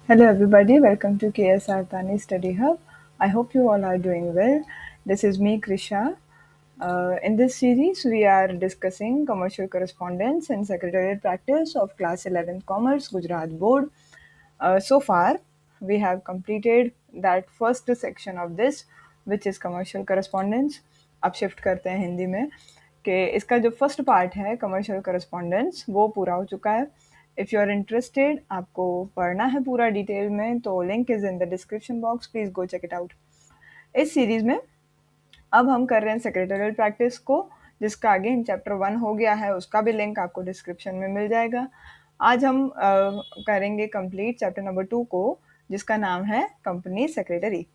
Hello everybody, welcome to KSR Tani Study Hub. I hope you all are doing well. This is me, Krisha. In this series, we are discussing commercial correspondence and secretarial practice of class 11th Commerce Gujarat Board. So far, we have completed that first section of this, which is commercial correspondence. अब shift करते हैं हिंदी में कि इसका जो first part है commercial correspondence वो पूरा हो चुका है. इफ़ यू आर इंटरेस्टेड, आपको पढ़ना है पूरा डिटेल में, तो link is in the description box, please go check it out. इस सीरीज़ में अब हम कर रहे हैं सेक्रेटरियल प्रैक्टिस को, जिसका आगे इन चैप्टर 1 हो गया है, उसका भी लिंक आपको डिस्क्रिप्शन में मिल जाएगा. आज हम करेंगे कंप्लीट चैप्टर नंबर 2 को, जिसका नाम है कंपनी सेक्रेटरी.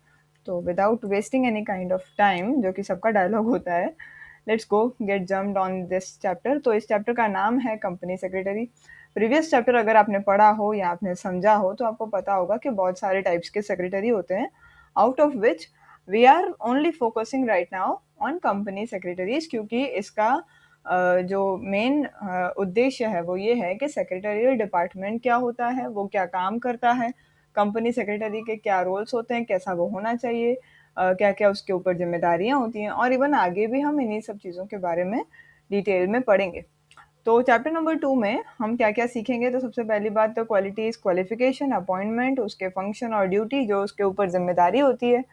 तो without wasting any kind of time, जो कि सबका डायलॉग होता है, let's go gate jumped on this chapter. तो इस चैप्टर का नाम है कंपनी सेक्रेटरी. प्रीवियस चैप्टर अगर आपने पढ़ा हो या आपने समझा हो तो आपको पता होगा कि बहुत सारे टाइप्स के सेक्रेटरी होते हैं, out of which we are only focusing right now on company secretaries, क्योंकि इसका जो मेन उद्देश्य है वो ये है कि सेक्रेटरियल डिपार्टमेंट क्या होता है, वो क्या काम करता है, कंपनी सेक्रेटरी के क्या रोल्स होते हैं, कैसा वो होना चाहिए, क्या क्या उसके ऊपर जिम्मेदारियां होती हैं, और इवन आगे भी हम इन्हीं सब चीज़ों के बारे में डिटेल में पढ़ेंगे. तो चैप्टर नंबर 2 में हम क्या क्या सीखेंगे, तो सबसे पहली बात तो क्वालिटीज, क्वालिफिकेशन, अपॉइंटमेंट, उसके फंक्शन और ड्यूटी, जो उसके ऊपर जिम्मेदारी होती है,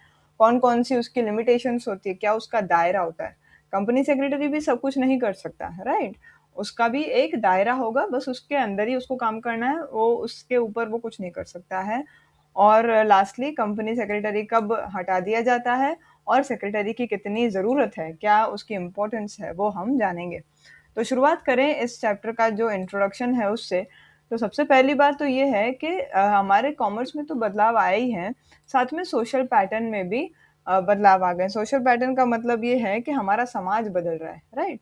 कौन कौन सी उसकी लिमिटेशंस होती है, क्या उसका दायरा होता है. कंपनी सेक्रेटरी भी सब कुछ नहीं कर सकता है, राइट. उसका भी एक दायरा होगा, बस उसके अंदर ही उसको काम करना है, वो उसके ऊपर वो कुछ नहीं कर सकता है. और लास्टली कंपनी सेक्रेटरी कब हटा दिया जाता है और सेक्रेटरी की कितनी ज़रूरत है, क्या उसकी इम्पोर्टेंस है, वो हम जानेंगे. तो शुरुआत करें इस चैप्टर का जो इंट्रोडक्शन है उससे. तो सबसे पहली बात तो ये है कि हमारे कॉमर्स में तो बदलाव आए ही हैं, साथ में सोशल पैटर्न में भी बदलाव आ गए. सोशल पैटर्न का मतलब ये है कि हमारा समाज बदल रहा है, राइट.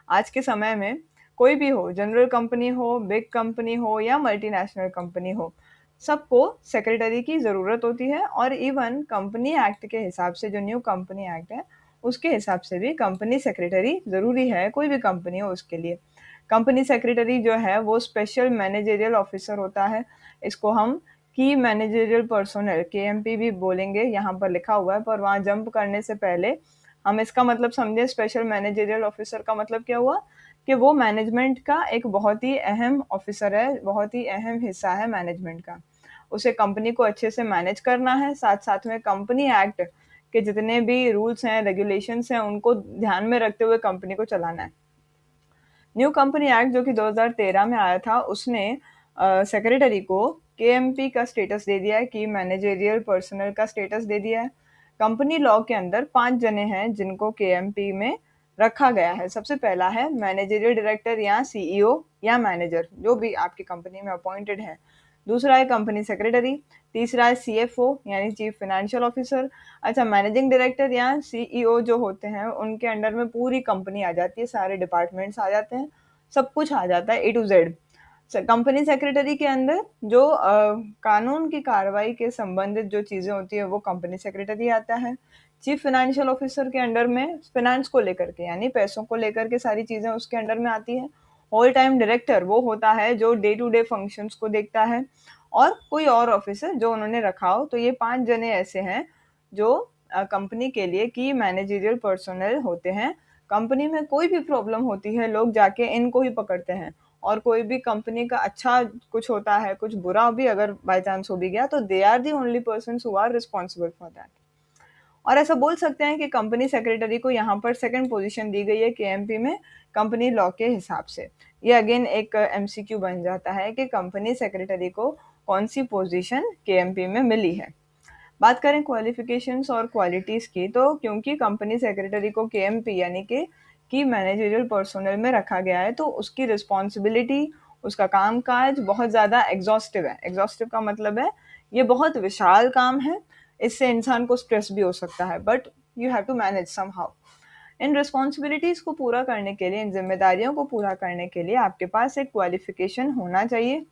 आज के समय में कोई भी हो, जनरल कंपनी हो, बिग कंपनी हो या मल्टीनेशनल कंपनी हो, सबको सेक्रेटरी की ज़रूरत होती है. और इवन कंपनी एक्ट के हिसाब से, जो न्यू कंपनी एक्ट है उसके हिसाब से भी कंपनी सेक्रेटरी ज़रूरी है, कोई भी कंपनी हो उसके लिए. कंपनी सेक्रेटरी जो है वो स्पेशल मैनेजरियल ऑफिसर होता है. इसको हम की मैनेजरियल पर्सोनल, KMP भी बोलेंगे, यहाँ पर लिखा हुआ है, पर वहाँ जंप करने से पहले हम इसका मतलब समझे. स्पेशल मैनेजरियल ऑफिसर का मतलब क्या हुआ कि वो मैनेजमेंट का एक बहुत ही अहम ऑफिसर है, बहुत ही अहम हिस्सा है मैनेजमेंट का. उसे कंपनी को अच्छे से मैनेज करना है, साथ साथ में कंपनी एक्ट के जितने भी रूल्स हैं, रेगुलेशंस हैं, उनको ध्यान में रखते हुए कंपनी को चलाना है. न्यू कंपनी एक्ट जो कि 2013 में आया था, उसने सेक्रेटरी को KMP का स्टेटस दे दिया है, की मैनेजरियल पर्सनल का स्टेटस दे दिया है. कंपनी लॉ के अंदर 5 जने हैं जिनको KMP में रखा गया है. सबसे पहला है मैनेजरियल डायरेक्टर या CEO या मैनेजर, जो भी आपकी कंपनी में अपॉइंटेड है. दूसरा है कंपनी सेक्रेटरी. तीसरा है CFO यानी चीफ फाइनेंशियल ऑफिसर. अच्छा, मैनेजिंग डायरेक्टर या CEO जो होते हैं उनके अंडर में पूरी कंपनी आ जाती है, सारे डिपार्टमेंट्स आ जाते हैं, सब कुछ आ जाता है A to Z. Company secretary के अंदर जो कानून की कार्रवाई के संबंधित जो चीज़ें होती है वो कंपनी सेक्रेटरी आता है. चीफ फाइनेंशियल ऑफिसर के अंडर में फाइनेंस को लेकर के, यानी पैसों को लेकर के सारी चीज़ें उसके अंडर में आती है. होल टाइम डायरेक्टर वो होता है जो डे टू डे फंक्शंस को देखता है, और कोई और ऑफिसर जो उन्होंने रखा हो. तो ये 5 जने ऐसे हैं जो कंपनी के लिए की मैनेजरियल पर्सनल होते हैं. कंपनी में कोई भी प्रॉब्लम होती है, लोग जाके इनको ही पकड़ते हैं. और कोई भी कंपनी का अच्छा कुछ होता है, कुछ बुरा भी अगर बाय चांस हो भी गया, तो they are the only persons who are responsible for that. और ऐसा बोल सकते हैं कि कंपनी सेक्रेटरी को यहाँ पर सेकंड पोजीशन दी गई है KMP में, कंपनी लॉ के हिसाब से. ये अगेन एक MCQ बन जाता है कि कंपनी सेक्रेटरी को कौन सी पोजीशन KMP में मिली है. बात करें क्वालिफिकेशंस और क्वालिटीज़ की, तो क्योंकि कंपनी सेक्रेटरी को KMP यानी कि की मैनेजरियल पर्सोनल में रखा गया है, तो उसकी रिस्पॉन्सिबिलिटी, उसका कामकाज बहुत ज़्यादा एग्जॉस्टिव है. एग्जॉस्टिव का मतलब है ये बहुत विशाल काम है, इससे इंसान को स्ट्रेस भी हो सकता है, but you have to manage somehow. इन रिस्पॉन्सिबिलिटीज़ को पूरा करने के लिए, इन जिम्मेदारियों को पूरा करने के लिए आपके पास एक क्वालिफिकेशन होना चाहिए,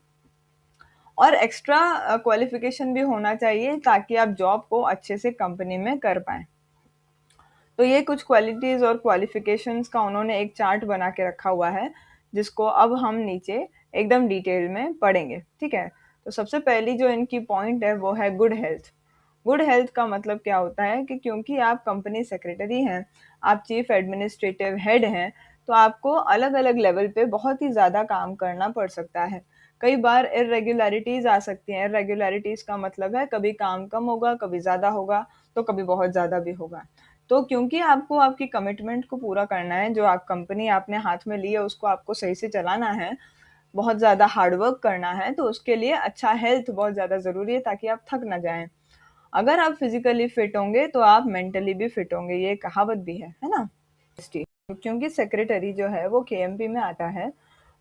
और एक्स्ट्रा क्वालिफिकेशन भी होना चाहिए, ताकि आप जॉब को अच्छे से कंपनी में कर पाएँ. तो ये कुछ क्वालिटीज़ और क्वालिफिकेशंस का उन्होंने एक चार्ट बना के रखा हुआ है, जिसको अब हम नीचे एकदम डिटेल में पढ़ेंगे, ठीक है. तो सबसे पहली जो इनकी पॉइंट है वो है गुड हेल्थ। गुड हेल्थ का मतलब क्या होता है कि क्योंकि आप कंपनी सेक्रेटरी हैं, आप चीफ एडमिनिस्ट्रेटिव हेड हैं, तो आपको अलग अलग लेवल पे बहुत ही ज़्यादा काम करना पड़ सकता है। कई बार इरेगुलरिटीज़ आ सकती हैं। इरेगुलरिटीज़ का मतलब है कभी काम कम होगा, कभी ज़्यादा होगा, तो कभी बहुत ज़्यादा भी होगा। तो क्योंकि आपको आपकी कमिटमेंट को पूरा करना है, जो आप कंपनी आपने हाथ में ली है उसको आपको सही से चलाना है, बहुत ज़्यादा हार्ड वर्क करना है, तो उसके लिए अच्छा हेल्थ बहुत ज़्यादा ज़रूरी है ताकि आप थक ना जाएँ। अगर आप फिज़िकली फिट होंगे तो आप मेंटली भी फिट होंगे, ये कहावत भी है ना? क्योंकि सेक्रेटरी जो है वो केएमपी में आता है,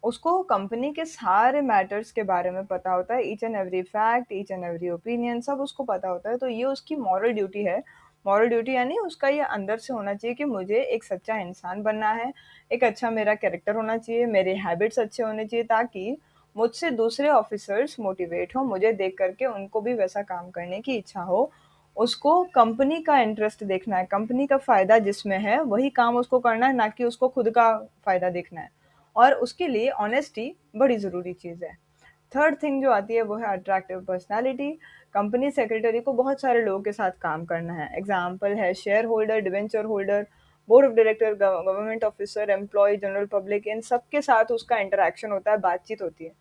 उसको कंपनी के सारे मैटर्स के बारे में पता होता है, each and every fact, each and every opinion सब उसको पता होता है, तो ये उसकी मॉरल ड्यूटी है। मॉरल ड्यूटी यानी उसका ये अंदर से होना चाहिए कि मुझे एक सच्चा इंसान बनना है, एक अच्छा मेरा कैरेक्टर होना चाहिए, मेरे हैबिट्स अच्छे होने चाहिए ताकि मुझसे दूसरे ऑफिसर्स मोटिवेट हो, मुझे देख करके उनको भी वैसा काम करने की इच्छा हो। उसको कंपनी का इंटरेस्ट देखना है, कंपनी का फ़ायदा जिसमें है वही काम उसको करना है, ना कि उसको खुद का फ़ायदा देखना है। और उसके लिए ऑनेस्टी बड़ी ज़रूरी चीज़ है। थर्ड थिंग जो आती है वो है अट्रैक्टिव पर्सनैलिटी। कंपनी सेक्रेटरी को बहुत सारे लोगों के साथ काम करना है। एग्जाम्पल है share holder, debenture holder, board of director, government officer, employ, general public, इन सबके साथ उसका इंटरेक्शन होता है, बातचीत होती है।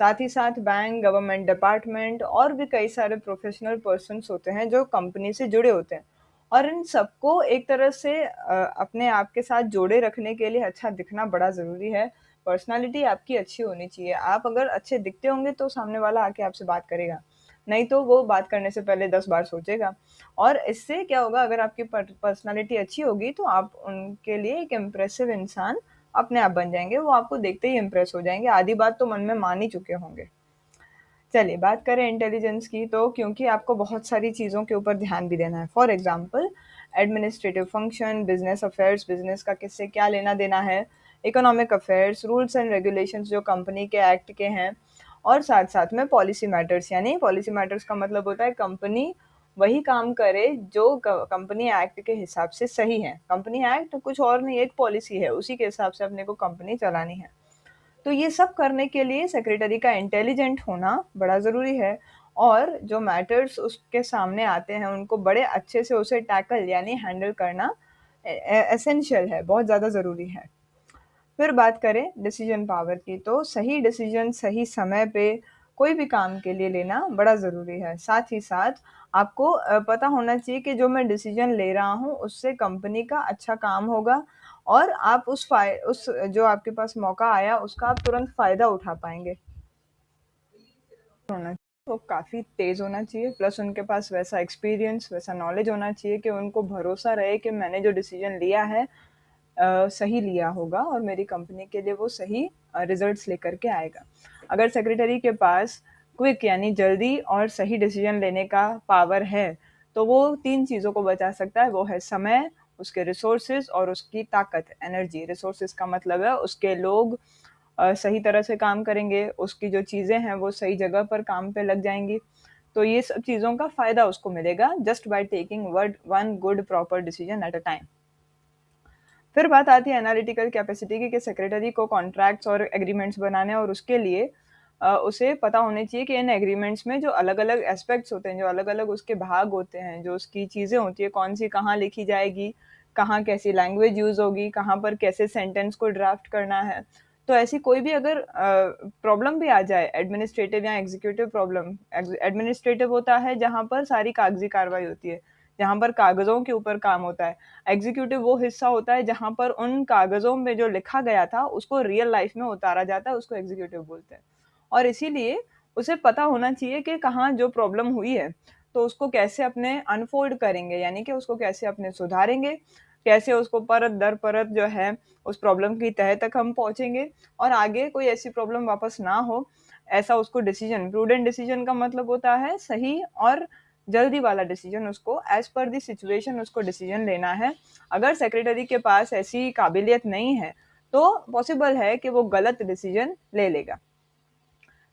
साथ ही साथ बैंक, गवर्नमेंट डिपार्टमेंट और भी कई सारे प्रोफेशनल पर्सन्स होते हैं जो कंपनी से जुड़े होते हैं। और इन सबको एक तरह से अपने आप के साथ जोड़े रखने के लिए अच्छा दिखना बड़ा ज़रूरी है। पर्सनैलिटी आपकी अच्छी होनी चाहिए। आप अगर अच्छे दिखते होंगे तो सामने वाला आके आपसे बात करेगा, नहीं तो वो बात करने से पहले 10 बार सोचेगा। और इससे क्या होगा, अगर आपकी पर्सनैलिटी अच्छी होगी तो आप उनके लिए एक इम्प्रेसिव इंसान अपने आप बन जाएँगे, वो आपको देखते ही इम्प्रेस हो जाएँगे, आधी बात तो मन में मान ही चुके होंगे। चलिए बात करें इंटेलिजेंस की, तो क्योंकि आपको बहुत सारी चीज़ों के ऊपर ध्यान भी देना है। For example administrative function, business affairs, business का किससे क्या लेना-देना है, economic affairs, rules and regulations जो कंपनी के एक्ट के हैं, और साथ-साथ में पॉलिसी मैटर्स, यानी पॉलिसी मैटर्स का मतलब होता है कंपनी वही काम करे जो कंपनी एक्ट के हिसाब से सही है। कंपनी एक्ट कुछ और नहीं, एक पॉलिसी है, उसी के हिसाब से अपने को कंपनी चलानी है। तो ये सब करने के लिए सेक्रेटरी का इंटेलिजेंट होना बड़ा ज़रूरी है, और जो मैटर्स उसके सामने आते हैं उनको बड़े अच्छे से उसे टैकल यानी हैंडल करना एसेंशियल है, बहुत ज़्यादा ज़रूरी है। फिर बात करें डिसीजन पावर की, तो सही डिसीजन सही समय पे कोई भी काम के लिए लेना बड़ा ज़रूरी है। साथ ही साथ आपको पता होना चाहिए कि जो मैं डिसीजन ले रहा हूँ उससे कंपनी का अच्छा काम होगा, और आप उस जो आपके पास मौका आया उसका आप तुरंत फ़ायदा उठा पाएँगे। होना वो काफ़ी तेज़ होना चाहिए, प्लस उनके पास वैसा एक्सपीरियंस, वैसा नॉलेज होना चाहिए कि उनको भरोसा रहे कि मैंने जो डिसीजन लिया है सही लिया होगा और मेरी कंपनी के लिए वो सही रिजल्ट्स लेकर के आएगा। अगर सेक्रेटरी के पास क्विक यानी जल्दी और सही डिसीजन लेने का पावर है, तो वो 3 चीज़ों को बचा सकता है, वो है समय, उसके रिसोर्सेज़ और उसकी ताकत, एनर्जी। रिसोर्सेज़ का मतलब है उसके लोग सही तरह से काम करेंगे, उसकी जो चीज़ें हैं वो सही जगह पर काम पे लग जाएँगी। तो ये सब चीज़ों का फ़ायदा उसको मिलेगा just by taking one good proper decision at a time. फिर बात आती है एनालिटिकल कैपेसिटी की, कि सेक्रेटरी को कॉन्ट्रैक्ट्स और एग्रीमेंट्स बनाने, और उसके लिए उसे पता होने चाहिए कि इन एग्रीमेंट्स में जो अलग-अलग एस्पेक्ट्स होते हैं, जो अलग-अलग उसके भाग होते हैं, जो उसकी चीज़ें होती हैं, कौन-सी कहाँ लिखी जाएगी, कहाँ कैसी लैंग्वेज यूज़ होगी, कहाँ पर कैसे सेंटेंस को ड्राफ्ट करना है। तो ऐसी कोई भी अगर प्रॉब्लम भी आ जाए, एडमिनिस्ट्रेटिव या एग्ज़ीक्यूटिव प्रॉब्लम, एडमिनिस्ट्रेटिव होता है जहाँ पर सारी कागज़ी कार्रवाई होती है, जहाँ पर कागज़ों के ऊपर काम होता है। एग्जीक्यूटिव वो हिस्सा होता है जहाँ पर उन कागज़ों में जो लिखा गया था उसको रियल लाइफ में उतारा जाता है, उसको एग्जीक्यूटिव बोलते हैं। और इसीलिए उसे पता होना चाहिए कि कहाँ जो प्रॉब्लम हुई है, तो उसको कैसे अपने अनफोल्ड करेंगे, यानी कि उसको कैसे अपने सुधारेंगे, कैसे उसको परत दर परत जो है उस प्रॉब्लम की तह तक हम पहुँचेंगे, और आगे कोई ऐसी प्रॉब्लम वापस ना हो, ऐसा उसको डिसीजन, प्रूडेंट डिसीजन का मतलब होता है सही और जल्दी वाला डिसीजन, उसको एज़ पर द सिचुएशन उसको डिसीजन लेना है। अगर सेक्रेटरी के पास ऐसी काबिलियत नहीं है, तो पॉसिबल है कि वो गलत डिसीजन ले लेगा।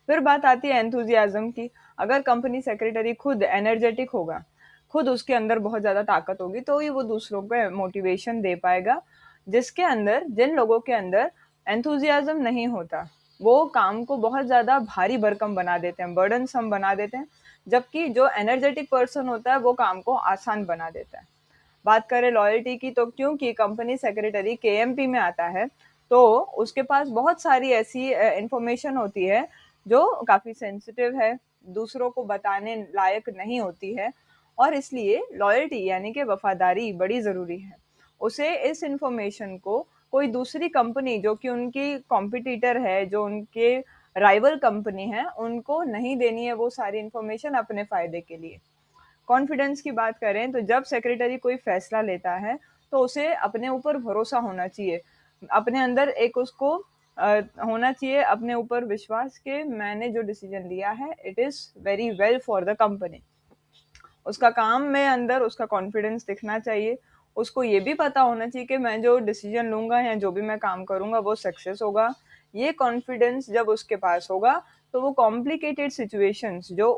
फिर बात आती है एंथुसियाज़्म की। अगर कंपनी सेक्रेटरी खुद एनर्जेटिक होगा, खुद उसके अंदर बहुत ज़्यादा ताकत होगी, तो ही वो दूसरों को मोटिवेशन दे पाएगा, जिन लोगों के अंदर एंथुसियाज़्म नहीं होता, वो काम को बहुत ज़्यादा भारी भरकम बना देते हैं, बर्डनसम बना देते हैं, जबकि जो एनर्जेटिक पर्सन होता है वो काम को आसान बना देता है। बात करें लॉयल्टी की, तो क्योंकि कंपनी सेक्रेटरी केएमपी में आता है, तो उसके पास बहुत सारी ऐसी इंफॉर्मेशन होती है जो काफ़ी सेंसिटिव है, दूसरों को बताने लायक नहीं होती है, और इसलिए लॉयल्टी यानी कि वफादारी बड़ी ज़रूरी है। उसे इस इंफॉर्मेशन को कोई दूसरी कंपनी जो कि उनकी कॉम्पिटिटर है, जो उनके राइवल कंपनी है, उनको नहीं देनी है वो सारी इंफॉर्मेशन अपने फ़ायदे के लिए। कॉन्फिडेंस की बात करें तो जब सेक्रेटरी कोई फैसला लेता है तो उसे अपने ऊपर भरोसा होना चाहिए, अपने अंदर एक उसको होना चाहिए अपने ऊपर विश्वास कि मैंने जो डिसीजन लिया है it is very well for the company. उसका काम में अंदर उसका कॉन्फिडेंस दिखना चाहिए। उसको ये भी पता होना चाहिए कि मैं जो डिसीजन लूँगा या जो भी मैं काम करूँगा वो सक्सेस होगा। ये कॉन्फिडेंस जब उसके पास होगा तो वो कॉम्प्लिकेटेड सिचुएशंस, जो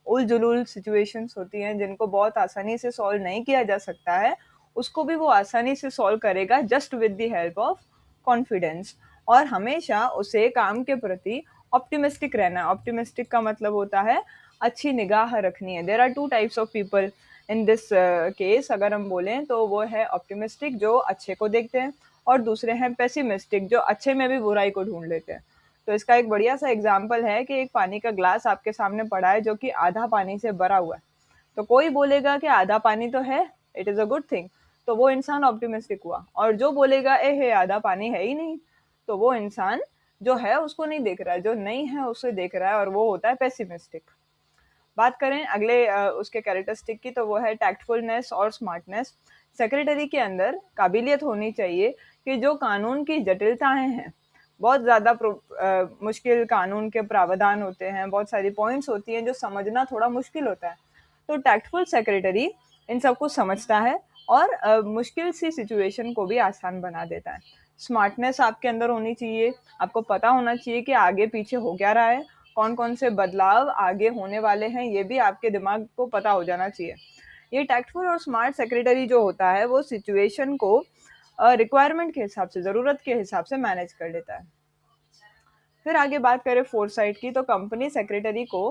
उल-जुलूल सिचुएशंस होती हैं जिनको बहुत आसानी से सॉल्व नहीं किया जा सकता है, उसको भी वो आसानी से सॉल्व करेगा just with the help of confidence. और हमेशा उसे काम के प्रति ऑप्टिमिस्टिक रहना है। ऑप्टिमिस्टिक का मतलब होता है अच्छी निगाह रखनी है। There are two types of people in this case, अगर हम बोलें तो वो है ऑप्टिमिस्टिक जो अच्छे को देखते हैं, और दूसरे हैं पेसिमिस्टिक जो अच्छे में भी बुराई को ढूंढ लेते हैं। तो इसका एक बढ़िया सा एग्जाम्पल है कि एक पानी का ग्लास आपके सामने पड़ा है जो कि आधा पानी से भरा हुआ है, तो कोई बोलेगा कि आधा पानी तो है, it is a good thing, तो वो इंसान ऑप्टिमिस्टिक हुआ। और जो बोलेगा ए हे आधा पानी है ही नहीं, तो वो इंसान जो है उसको नहीं देख रहा है, जो नहीं है उसे देख रहा है, और वो होता है पेसिमिस्टिक। बात करें अगले उसके कैरेक्टरिस्टिक की, तो वो है टैक्टफुलनेस और स्मार्टनेस। सेक्रेटरी के अंदर काबिलियत होनी चाहिए कि जो कानून की जटिलताएं हैं, बहुत ज़्यादा मुश्किल कानून के प्रावधान होते हैं, बहुत सारी पॉइंट्स होती हैं जो समझना थोड़ा मुश्किल होता है, तो टैक्टफुल सेक्रेटरी इन सबको समझता है और मुश्किल सी सिचुएशन को भी आसान बना देता है। स्मार्टनेस आपके अंदर होनी चाहिए, आपको पता होना चाहिए कि आगे पीछे हो क्या रहा है, कौन कौन से बदलाव आगे होने वाले हैं, ये भी आपके दिमाग को पता हो जाना चाहिए। ये टैक्टफुल और स्मार्ट सेक्रेटरी जो होता है वो सिचुएशन को रिक्वायरमेंट के हिसाब से, ज़रूरत के हिसाब से मैनेज कर लेता है। फिर आगे बात करें फोरसाइट की, तो कंपनी सेक्रेटरी को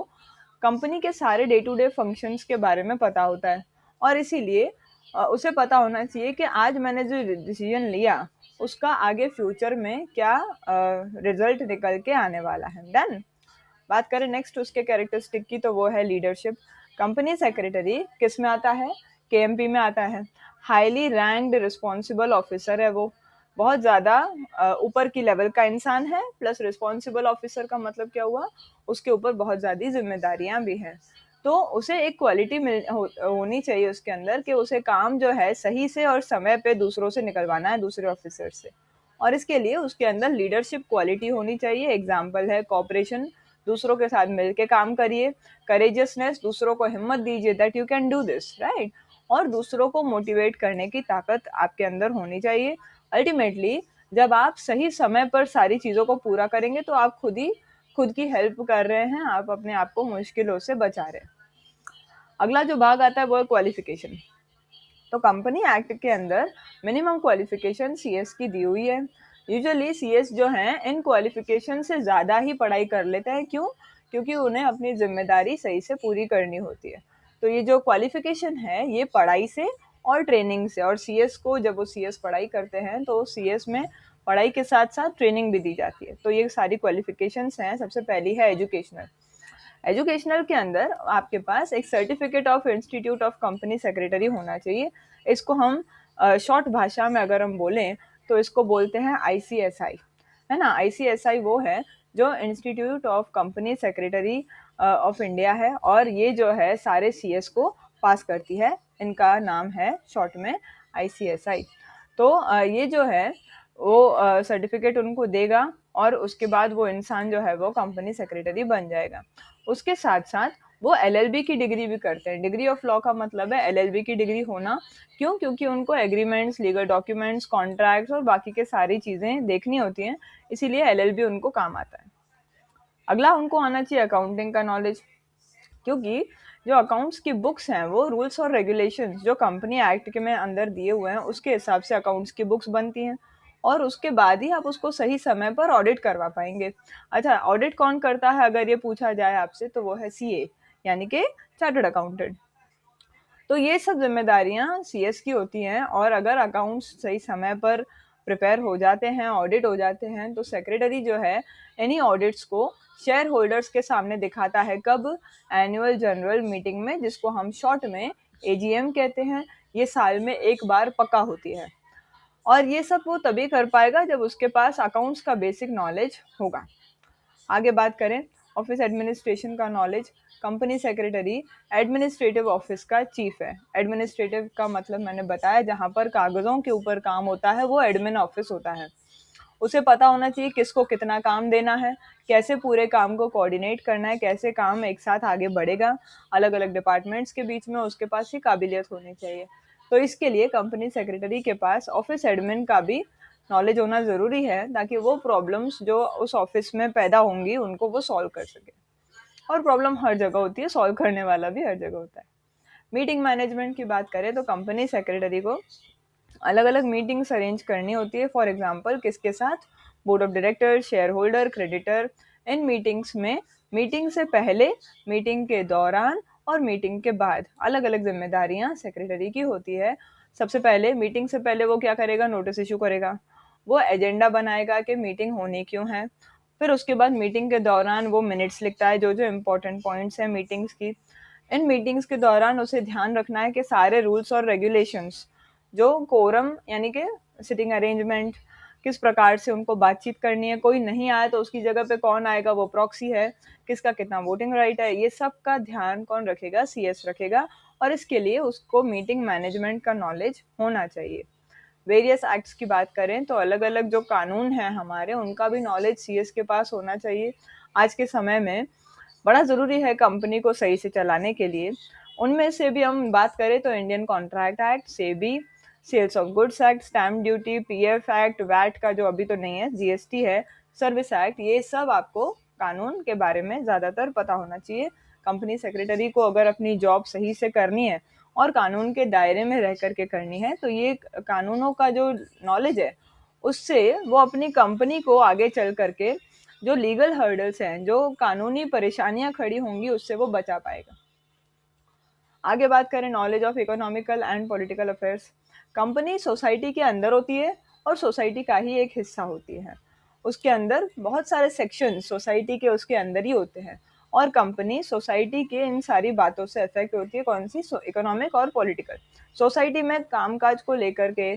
कंपनी के सारे डे टू डे फंक्शंस के बारे में पता होता है, और इसीलिए उसे पता होना चाहिए कि आज मैंने जो डिसीजन लिया उसका आगे फ्यूचर में क्या रिजल्ट निकल के आने वाला है। डन। बात करें नेक्स्ट उसके कैरेक्टरिस्टिक की, तो वो है लीडरशिप। कंपनी सेक्रेटरी किस में आता है? केएमपी में आता है। हाईली रैंक्ड रिस्पॉन्सिबल ऑफिसर है वो, बहुत ज़्यादा ऊपर की लेवल का इंसान है, प्लस रिस्पॉन्सिबल ऑफिसर का मतलब क्या हुआ, उसके ऊपर बहुत ज़्यादा जिम्मेदारियां भी हैं। तो उसे एक क्वालिटी होनी चाहिए उसके अंदर कि उसे काम जो है सही से और समय पे दूसरों से निकलवाना है, दूसरे ऑफिसर से, और इसके लिए उसके अंदर लीडरशिप क्वालिटी होनी चाहिए। एग्जाम्पल है कॉपरेशन, दूसरों के साथ मिलके काम करिए। करेजियसनेस, दूसरों को हिम्मत दीजिए that you can do this, right. और दूसरों को मोटिवेट करने की ताकत आपके अंदर होनी चाहिए। अल्टीमेटली जब आप सही समय पर सारी चीज़ों को पूरा करेंगे तो आप खुद की हेल्प कर रहे हैं, आप अपने आप को मुश्किलों से बचा रहे हैं। अगला जो भाग आता है वो है क्वालिफिकेशन। तो कंपनी एक्ट के अंदर मिनिमम क्वालिफिकेशन सीएस की दी हुई है। यूजुअली सीएस जो हैं इन क्वालिफिकेशन से ज़्यादा ही पढ़ाई कर लेते हैं। क्यों? क्योंकि उन्हें अपनी जिम्मेदारी सही से पूरी करनी होती है। तो ये जो क्वालिफिकेशन है ये पढ़ाई से और ट्रेनिंग से, और सीएस को जब वो सीएस पढ़ाई करते हैं तो सीएस में पढ़ाई के साथ साथ ट्रेनिंग भी दी जाती है। तो ये सारी क्वालिफिकेशंस हैं। सबसे पहली है एजुकेशनल। एजुकेशनल के अंदर आपके पास एक certificate of institute of company secretary होना चाहिए। इसको हम शॉर्ट भाषा में अगर हम बोलें तो इसको बोलते हैं आईसीएसआई, है ना। आईसीएसआई वो है जो institute of company secretary of India है, और ये जो है सारे सीएस को पास करती है। इनका नाम है शॉर्ट में आईसीएसआई। तो ये जो है वो सर्टिफिकेट उनको देगा, और उसके बाद वो इंसान जो है वो कंपनी सेक्रेटरी बन जाएगा। उसके साथ साथ वो एलएलबी की डिग्री भी करते हैं। डिग्री ऑफ लॉ का मतलब है एलएलबी की डिग्री होना। क्यों? क्योंकि उनको एग्रीमेंट्स, लीगल डॉक्यूमेंट्स, कॉन्ट्रैक्ट्स और बाकी के सारी चीज़ें देखनी होती हैं, इसीलिए एलएलबी उनको काम आता है। अगला उनको आना चाहिए अकाउंटिंग का नॉलेज, क्योंकि जो अकाउंट्स की बुक्स हैं वो रूल्स और रेगुलेशंस जो कंपनी एक्ट के में अंदर दिए हुए हैं उसके हिसाब से अकाउंट्स की बुक्स बनती हैं। और उसके बाद ही आप उसको सही समय पर ऑडिट करवा पाएंगे। अच्छा, ऑडिट कौन करता है अगर ये पूछा जाए आपसे, तो वो है सीए, यानी कि चार्टर्ड अकाउंटेंट। तो ये सब जिम्मेदारियां सीएस की होती हैं, और अगर अकाउंट्स सही समय पर प्रिपेयर हो जाते हैं, ऑडिट हो जाते हैं, तो सेक्रेटरी जो है इन्हीं ऑडिट्स को शेयर होल्डर्स के सामने दिखाता है। कब? एनुअल जनरल मीटिंग में, जिसको हम शॉर्ट में एजीएम कहते हैं। ये साल में एक बार पक्का होती है, और ये सब वो तभी कर पाएगा जब उसके पास अकाउंट्स का बेसिक नॉलेज होगा। आगे बात करें ऑफिस एडमिनिस्ट्रेशन का knowledge. Company secretary administrative office का चीफ है। एडमिनिस्ट्रेटिव का मतलब मैंने बताया, जहाँ पर कागजों के ऊपर काम होता है वो एडमिन ऑफिस होता है। उसे पता होना चाहिए किसको कितना काम देना है, कैसे पूरे काम को कोऑर्डिनेट करना है, कैसे काम एक साथ आगे बढ़ेगा अलग अलग डिपार्टमेंट्स के बीच में, उसके पास ही काबिलियत होनी चाहिए। तो इसके लिए कंपनी सेक्रेटरी के पास ऑफिस एडमिन का भी नॉलेज होना ज़रूरी है, ताकि वो प्रॉब्लम्स जो उस ऑफिस में पैदा होंगी उनको वो सॉल्व कर सके। और प्रॉब्लम हर जगह होती है, सॉल्व करने वाला भी हर जगह होता है। मीटिंग मैनेजमेंट की बात करें तो कंपनी सेक्रेटरी को अलग अलग मीटिंग्स अरेंज करनी होती है। फॉर एग्जांपल किसके साथ? Board of director, share holder, creditor. In meetings में मीटिंग से पहले, मीटिंग के दौरान और मीटिंग के बाद अलग अलग जिम्मेदारियां सेक्रेटरी की होती है। सबसे पहले मीटिंग से पहले वो क्या करेगा? नोटिस इशू करेगा, वो एजेंडा बनाएगा कि मीटिंग होनी क्यों है। फिर उसके बाद मीटिंग के दौरान वो मिनट्स लिखता है, जो जो इम्पोर्टेंट पॉइंट्स हैं मीटिंग्स की। इन मीटिंग्स के दौरान उसे ध्यान रखना है कि सारे रूल्स और रेगुलेशंस, जो कोरम यानी कि सिटिंग अरेंजमेंट, किस प्रकार से उनको बातचीत करनी है, कोई नहीं आया तो उसकी जगह पे कौन आएगा, वो प्रॉक्सी है, किसका कितना वोटिंग राइट है, ये सब का ध्यान कौन रखेगा? सीएस रखेगा। और इसके लिए उसको मीटिंग मैनेजमेंट का नॉलेज होना चाहिए। वेरियस एक्ट्स की बात करें तो अलग अलग जो कानून हैं हमारे, उनका भी नॉलेज सीएस के पास होना चाहिए। आज के समय में बड़ा ज़रूरी है कंपनी को सही से चलाने के लिए। उनमें से भी हम बात करें तो Indian contract act, SEBI, sales of goods act, stamp duty, PF act, VAT का जो अभी तो नहीं है, जीएसटी है, सर्विस एक्ट, ये सब आपको कानून के बारे में ज़्यादातर पता होना चाहिए। कंपनी सेक्रेटरी को अगर अपनी जॉब सही से करनी है और कानून के दायरे में रह करके करनी है, तो ये कानूनों का जो नॉलेज है, उससे वो अपनी कंपनी को आगे चल करके जो लीगल हर्डल्स हैं, जो कानूनी परेशानियां खड़ी होंगी, उससे वो बचा पाएगा। आगे बात करें knowledge of economical and political affairs. Company society के अंदर होती है और सोसाइटी का ही एक हिस्सा होती है। उसके अंदर बहुत सारे सेक्शन सोसाइटी के उसके अंदर ही होते हैं, और कंपनी सोसाइटी के इन सारी बातों से अफेक्ट होती है। कौन सी? इकोनॉमिक और पॉलिटिकल। सोसाइटी में कामकाज को लेकर के,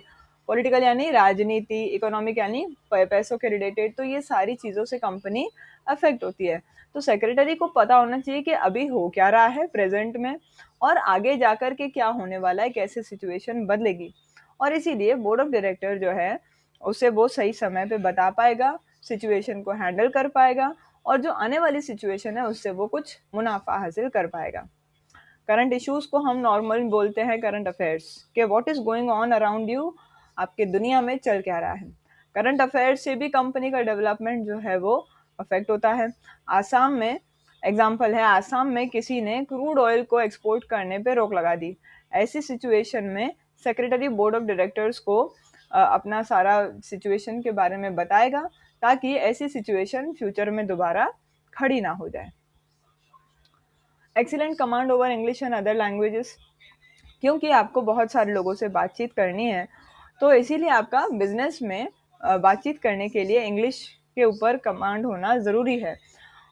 पॉलिटिकल यानी राजनीति, इकोनॉमिक यानी पैसों के रिलेटेड, तो ये सारी चीज़ों से कंपनी अफेक्ट होती है। तो सेक्रेटरी को पता होना चाहिए कि अभी हो क्या रहा है प्रेजेंट में, और आगे जाकर के क्या होने वाला है, कैसे सिचुएशन बदलेगी। और इसीलिए बोर्ड ऑफ डायरेक्टर जो है, उसे वो सही समय पे बता पाएगा, सिचुएशन को हैंडल कर पाएगा, और जो आने वाली सिचुएशन है उससे वो कुछ मुनाफा हासिल कर पाएगा। करंट इश्यूज को हम नॉर्मल बोलते हैं करंट अफेयर्स, कि what is going on around you, आपके दुनिया में चल क्या रहा है। करंट अफेयर्स से भी कंपनी का डेवलपमेंट जो है वो अफेक्ट होता है। आसाम में एग्जाम्पल है, आसाम में किसी ने क्रूड ऑयल को एक्सपोर्ट करने पे रोक लगा दी। ऐसी सिचुएशन में सेक्रेटरी बोर्ड ऑफ डायरेक्टर्स को अपना सारा सिचुएशन के बारे में बताएगा, ताकि ऐसी सिचुएशन फ्यूचर में दोबारा खड़ी ना हो जाए। Excellent command over English and other languages. क्योंकि आपको बहुत सारे लोगों से बातचीत करनी है, तो इसीलिए आपका बिजनेस में बातचीत करने के लिए इंग्लिश के ऊपर कमांड होना ज़रूरी है।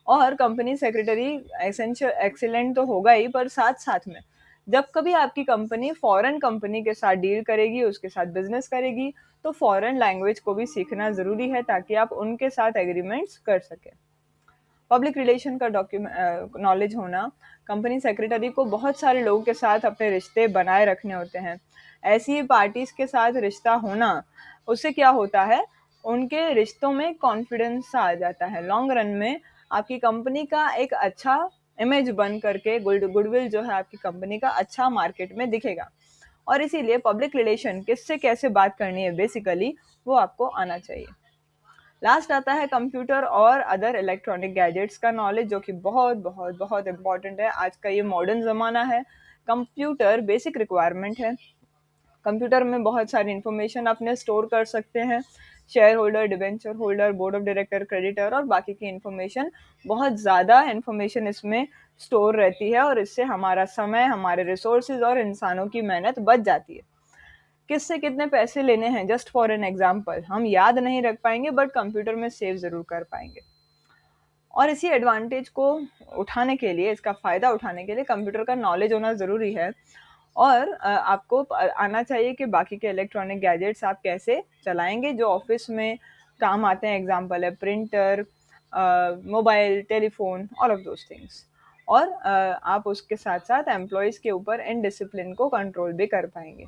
और कंपनी सेक्रेटरी एसेंशियल एक्सीलेंट तो होगा ही, पर साथ साथ में जब कभी आपकी कंपनी फॉरेन कंपनी के साथ डील करेगी, उसके साथ बिजनेस करेगी, तो फॉरेन लैंग्वेज को भी सीखना ज़रूरी है, ताकि आप उनके साथ एग्रीमेंट्स कर सकें। पब्लिक रिलेशन का नॉलेज होना। कंपनी सेक्रेटरी को बहुत सारे लोगों के साथ अपने रिश्ते बनाए रखने होते हैं। ऐसी पार्टीज के साथ रिश्ता होना, उससे क्या होता है, उनके रिश्तों में कॉन्फिडेंस आ जाता है। लॉन्ग रन में आपकी कंपनी का एक अच्छा इमेज बन करके, गुडविल जो है आपकी कंपनी का अच्छा मार्केट में दिखेगा। और इसीलिए पब्लिक रिलेशन, किससे कैसे बात करनी है बेसिकली, वो आपको आना चाहिए। लास्ट आता है कंप्यूटर और अदर इलेक्ट्रॉनिक गैजेट्स का नॉलेज, जो कि बहुत बहुत बहुत इंपॉर्टेंट है। आज का ये मॉडर्न ज़माना है, कंप्यूटर बेसिक रिक्वायरमेंट है। कंप्यूटर में बहुत सारी इंफॉर्मेशन अपने स्टोर कर सकते हैं, share holder, debenture holder, board of director, creditor और बाकी की इन्फॉर्मेशन, बहुत ज़्यादा इन्फॉर्मेशन इसमें स्टोर रहती है और इससे हमारा समय, हमारे रिसोर्सेज और इंसानों की मेहनत बच जाती है। किससे कितने पैसे लेने हैं, जस्ट फॉर एन एग्जाम्पल, हम याद नहीं रख पाएंगे बट कंप्यूटर में सेव ज़रूर कर पाएंगे। और इसी एडवांटेज को उठाने के लिए, इसका फ़ायदा उठाने के लिए कंप्यूटर का नॉलेज होना ज़रूरी है। और आपको आना चाहिए कि बाकी के इलेक्ट्रॉनिक गैजेट्स आप कैसे चलाएंगे जो ऑफिस में काम आते हैं। एग्जांपल है printer, mobile, telephone, all of those things. और आप उसके साथ साथ एम्प्लॉयज़ के ऊपर इनडिसिप्लिन को कंट्रोल भी कर पाएंगे।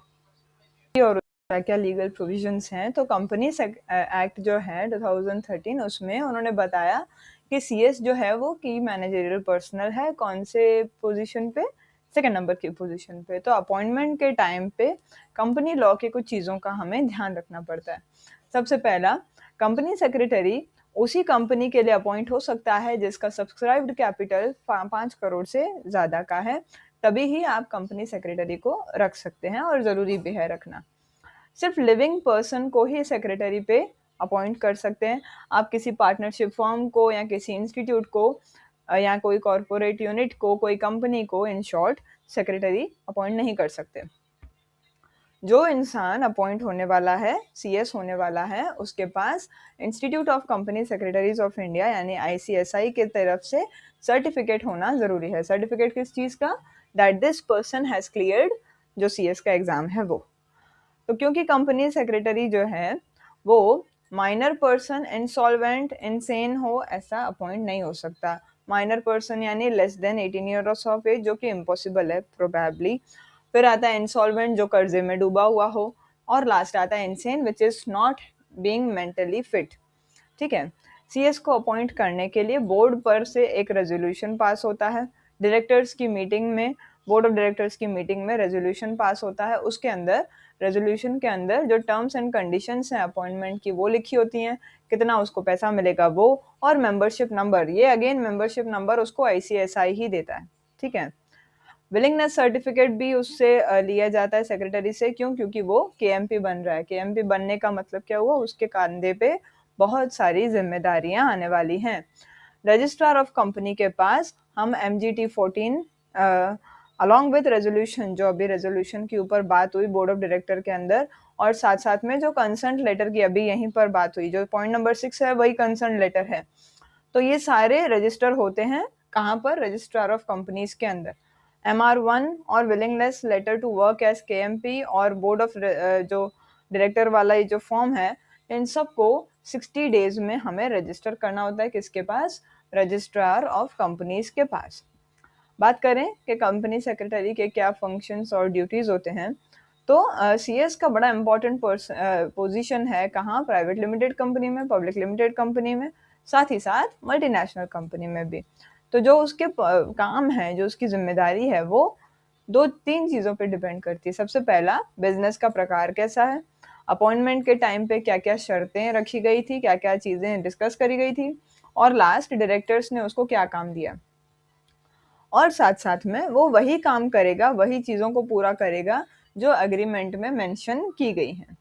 और क्या क्या लीगल प्रोविजंस हैं, तो कंपनीज एक्ट जो है 2013, उसमें उन्होंने बताया कि सीएस जो है वो की मैनेजरियल पर्सनल है। कौन से पोजीशन पे? सेकंड नंबर की पोजीशन पे। तो अपॉइंटमेंट के टाइम पे कंपनी लॉ के कुछ चीज़ों का हमें ध्यान रखना पड़ता है। सबसे पहला, कंपनी सेक्रेटरी उसी कंपनी के लिए अपॉइंट हो सकता है जिसका सब्सक्राइब्ड कैपिटल 5 करोड़ से ज़्यादा का है, तभी ही आप कंपनी सेक्रेटरी को रख सकते हैं और ज़रूरी भी है रखना। सिर्फ लिविंग पर्सन को ही सेक्रेटरी पे अपॉइंट कर सकते हैं। आप किसी पार्टनरशिप फर्म को या किसी इंस्टीट्यूट को या कोई कॉरपोरेट यूनिट को, कोई कंपनी को इन शॉर्ट सेक्रेटरी अपॉइंट नहीं कर सकते। जो इंसान अपॉइंट होने वाला है, सीएस होने वाला है, उसके पास institute of company secretaries of India यानी आईसीएसआई के तरफ से सर्टिफिकेट होना ज़रूरी है। सर्टिफिकेट किस चीज़ का? That this person has cleared जो सीएस का एग्ज़ाम है वो। तो क्योंकि कंपनी सेक्रेटरी जो है वो माइनर पर्सन, इंसॉल्वेंट, इनसेन हो, ऐसा अपॉइंट नहीं हो सकता। माइनर पर्सन यानी less than 18 years of age, जो कि इम्पॉसिबल है प्रोबेबली। फिर आता है इंसॉल्वेंट, जो कर्जे में डूबा हुआ हो। और लास्ट आता है insane, which is not being mentally fit. ठीक है। सीएस को अपॉइंट करने के लिए बोर्ड पर से एक रेजोल्यूशन पास होता है। डायरेक्टर्स की मीटिंग में, बोर्ड ऑफ डायरेक्टर्स की मीटिंग में रेजोल्यूशन पास होता है। उसके अंदर, रेजोल्यूशन के अंदर जो टर्म्स एंड कंडीशंस हैं अपॉइंटमेंट की वो लिखी होती हैं, कितना उसको पैसा मिलेगा वो, और मेंबरशिप नंबर। ये अगेन मेंबरशिप नंबर उसको आईसीएसआई ही देता है। ठीक है। विलिंगनेस सर्टिफिकेट भी उससे लिया जाता है सेक्रेटरी से। क्यों? क्योंकि वो केएमपी बन रहा है। केएमपी बनने का मतलब क्या हुआ? उसके कंधे पे बहुत सारी जिम्मेदारियां आने वाली हैं। रजिस्ट्रार ऑफ कंपनी के पास हम MGT 14 अलॉन्ग विद रेजोल्यूशन, जो अभी रेजोल्यूशन के ऊपर बात हुई बोर्ड ऑफ डायरेक्टर के अंदर, और साथ साथ में जो कंसर्न लेटर की अभी यहीं पर बात हुई, जो पॉइंट नंबर 6 है वही कंसर्न लेटर है। तो ये सारे रजिस्टर होते हैं कहाँ पर? रजिस्ट्रार ऑफ कंपनीज के अंदर। MR1 और willingness letter to work as KMP और बोर्ड ऑफ जो डायरेक्टर वाला ये जो फॉर्म है, इन सबको 60 डेज में हमें रजिस्टर करना होता है। किसके पास? रजिस्ट्रार ऑफ कंपनीज के पास। बात करें कि कंपनी सेक्रेटरी के क्या फंक्शंस और ड्यूटीज होते हैं, तो सीएस का बड़ा इंपॉर्टेंट पोजीशन है कहाँ? प्राइवेट लिमिटेड कंपनी में, पब्लिक लिमिटेड कंपनी में, साथ ही साथ मल्टीनेशनल कंपनी में भी। तो जो उसके काम है, जो उसकी जिम्मेदारी है, वो 2-3 चीज़ों पे डिपेंड करती है। सबसे पहला, बिजनेस का प्रकार कैसा है, अपॉइंटमेंट के टाइम पे क्या क्या शर्तें रखी गई थी, क्या क्या चीज़ें डिस्कस करी गई थी, और लास्ट डायरेक्टर्स ने उसको क्या काम दिया। और साथ साथ में वो वही काम करेगा, वही चीज़ों को पूरा करेगा जो एग्रीमेंट में मेंशन की गई हैं।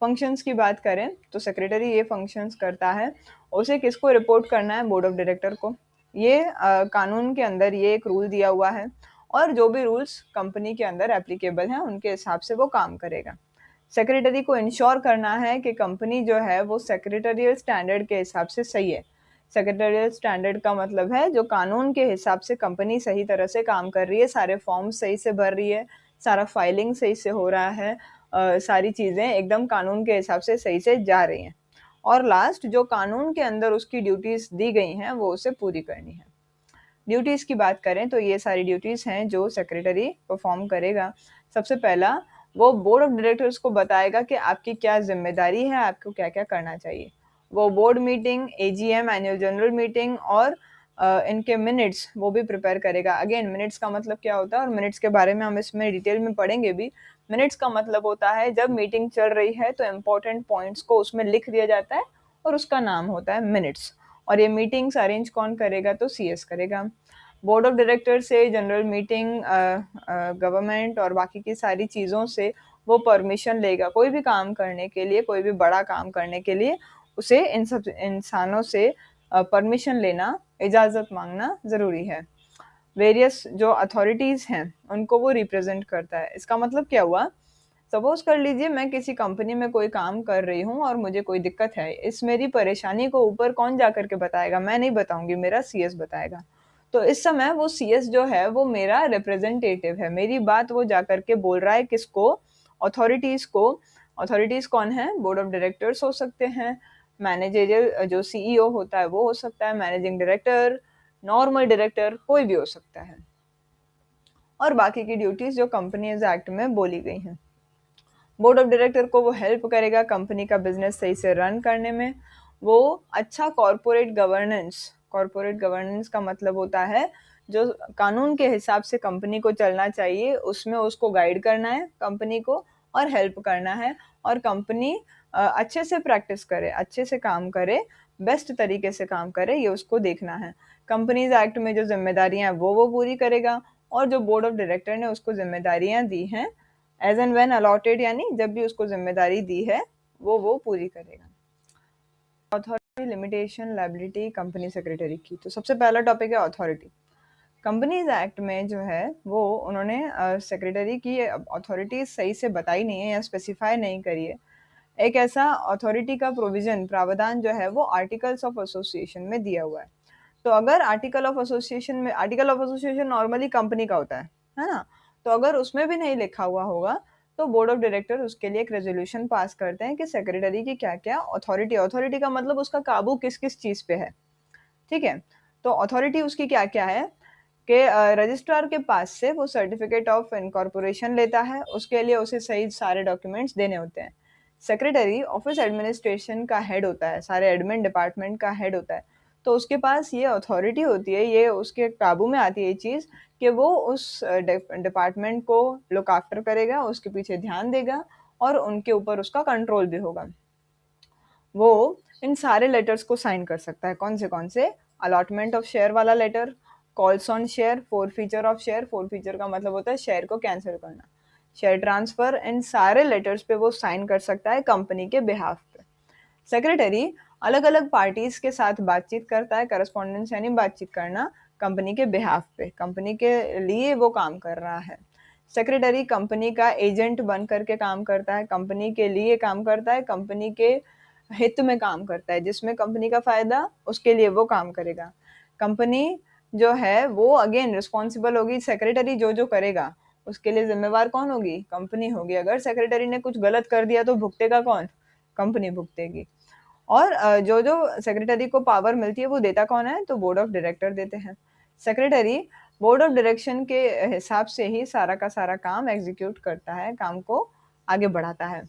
फंक्शंस की बात करें तो सेक्रेटरी ये फंक्शंस करता है। उसे किसको रिपोर्ट करना है? बोर्ड ऑफ डायरेक्टर को। ये कानून के अंदर ये एक रूल दिया हुआ है, और जो भी रूल्स कंपनी के अंदर एप्लीकेबल हैं उनके हिसाब से वो काम करेगा। सेक्रेटरी को इंश्योर करना है कि कंपनी जो है वो सेक्रेटरियल स्टैंडर्ड के हिसाब से सही है। सेक्रेटरियल स्टैंडर्ड का मतलब है जो कानून के हिसाब से कंपनी सही तरह से काम कर रही है, सारे फॉर्म सही से भर रही है, सारा फाइलिंग सही से हो रहा है, सारी चीज़ें एकदम कानून के हिसाब से सही से जा रही हैं। और लास्ट, जो कानून के अंदर उसकी ड्यूटीज़ दी गई हैं वो उसे पूरी करनी है। ड्यूटीज़ की बात करें तो ये सारी ड्यूटीज़ हैं जो सेक्रेटरी परफॉर्म करेगा। सबसे पहला, वो बोर्ड ऑफ डायरेक्टर्स को बताएगा कि आपकी क्या जिम्मेदारी है, आपको क्या क्या करना चाहिए। वो board meeting, AGM annual general meeting और इनके मिनट्स वो भी प्रिपेयर करेगा। अगेन, मिनट्स का मतलब क्या होता है, और मिनट्स के बारे में हम इसमें डिटेल में पढ़ेंगे भी। मिनट्स का मतलब होता है जब मीटिंग चल रही है तो इम्पोर्टेंट पॉइंट्स को उसमें लिख दिया जाता है और उसका नाम होता है मिनट्स। और ये मीटिंग्स अरेंज कौन करेगा? तो CS करेगा। बोर्ड ऑफ डायरेक्टर से, जनरल मीटिंग, गवर्नमेंट और बाकी की सारी चीज़ों से वो परमिशन लेगा। कोई भी काम करने के लिए, कोई भी बड़ा काम करने के लिए उसे इन सब इंसानों से परमिशन लेना, इजाज़त मांगना ज़रूरी है। वेरियस जो अथॉरिटीज़ हैं उनको वो रिप्रेजेंट करता है। इसका मतलब क्या हुआ, सपोज कर लीजिए मैं किसी कंपनी में कोई काम कर रही हूँ और मुझे कोई दिक्कत है, इस मेरी परेशानी को ऊपर कौन जा करके बताएगा, मैं नहीं बताऊंगी, मेरा सीएस बताएगा। तो इस समय वो सीएस जो है वो मेरा रिप्रेजेंटेटिव है, मेरी बात वो जा करके बोल रहा है किसको, अथॉरिटीज को। अथॉरिटीज कौन है, बोर्ड ऑफ डायरेक्टर्स हो सकते हैं, मैनेजरियल जो सीईओ होता है वो हो सकता है, मैनेजिंग डायरेक्टर, नॉर्मल डायरेक्टर, कोई भी हो सकता है, और बाकी की ड्यूटीज जो कंपनीज एक्ट में बोली गई हैं। बोर्ड ऑफ डायरेक्टर को वो हेल्प करेगा कंपनी का बिजनेस सही से रन करने में। वो अच्छा कॉरपोरेट गवर्नेंस का मतलब होता है जो कानून के हिसाब से कंपनी को चलना चाहिए, उसमें उसको गाइड करना है कंपनी को और हेल्प करना है, और कंपनी अच्छे से प्रैक्टिस करे, अच्छे से काम करे, बेस्ट तरीके से काम करे, ये उसको देखना है। कंपनीज एक्ट में जो जिम्मेदारियां हैं वो पूरी करेगा, और जो बोर्ड ऑफ डायरेक्टर ने उसको जिम्मेदारियां दी हैं एज एंड व्हेन अलॉटेड, यानी जब भी उसको जिम्मेदारी दी है वो पूरी करेगा। Authority, limitation, liability company secretary की। तो सबसे पहला टॉपिक है अथॉरिटी। कंपनीज एक्ट में जो है वो उन्होंने सेक्रेटरी की अथॉरिटी सही से बताई नहीं है या स्पेसिफाई नहीं करी है। एक ऐसा अथॉरिटी का प्रोविजन, प्रावधान जो है वो आर्टिकल्स ऑफ एसोसिएशन में दिया हुआ है। तो अगर आर्टिकल ऑफ एसोसिएशन में, article of association normally company का होता है ना, तो अगर उसमें भी नहीं लिखा हुआ होगा तो बोर्ड ऑफ डायरेक्टर उसके लिए एक रेजोल्यूशन पास करते हैं कि सेक्रेटरी की क्या क्या अथॉरिटी, अथॉरिटी का मतलब उसका काबू किस किस चीज पे है, ठीक है। तो अथॉरिटी उसकी क्या क्या है कि रजिस्ट्रार के पास से वो सर्टिफिकेट ऑफ इनकॉर्पोरेशन लेता है, उसके लिए उसे सही सारे डॉक्यूमेंट्स देने होते हैं। सेक्रेटरी ऑफिस एडमिनिस्ट्रेशन का हेड होता है, सारे एडमिन डिपार्टमेंट का हेड होता है। तो उसके पास ये अथॉरिटी होती है, ये उसके काबू में आती है ये चीज़ कि वो उस डिपार्टमेंट को लुक आफ्टर करेगा, उसके पीछे ध्यान देगा और उनके ऊपर उसका कंट्रोल भी होगा। वो इन सारे लेटर्स को साइन कर सकता है। कौन से अलॉटमेंट ऑफ शेयर वाला letter, calls on share, forfeiture of share, forfeiture का मतलब होता है शेयर को कैंसिल करना, शेयर ट्रांसफर, इन सारे लेटर्स पे वो साइन कर सकता है कंपनी के बिहाफ पे। सेक्रेटरी अलग अलग पार्टीज के साथ बातचीत करता है, करस्पॉन्डेंस यानी बातचीत करना कंपनी के बिहाफ पे, कंपनी के लिए वो काम कर रहा है। सेक्रेटरी कंपनी का एजेंट बन करके काम करता है, कंपनी के लिए काम करता है, कंपनी के हित में काम करता है, जिसमें कंपनी का फायदा उसके लिए वो काम करेगा। कंपनी जो है वो अगेन रिस्पॉन्सिबल होगी, सेक्रेटरी जो जो करेगा उसके लिए जिम्मेवार कौन होगी, कंपनी होगी। अगर सेक्रेटरी ने कुछ गलत कर दिया तो भुगतेगा कौन, कंपनी भुगतेगी। और जो जो सेक्रेटरी को पावर मिलती है वो देता कौन है, तो बोर्ड ऑफ डायरेक्टर देते हैं। सेक्रेटरी बोर्ड ऑफ डायरेक्शन के हिसाब से ही सारा का सारा काम एग्जीक्यूट करता है, काम को आगे बढ़ाता है।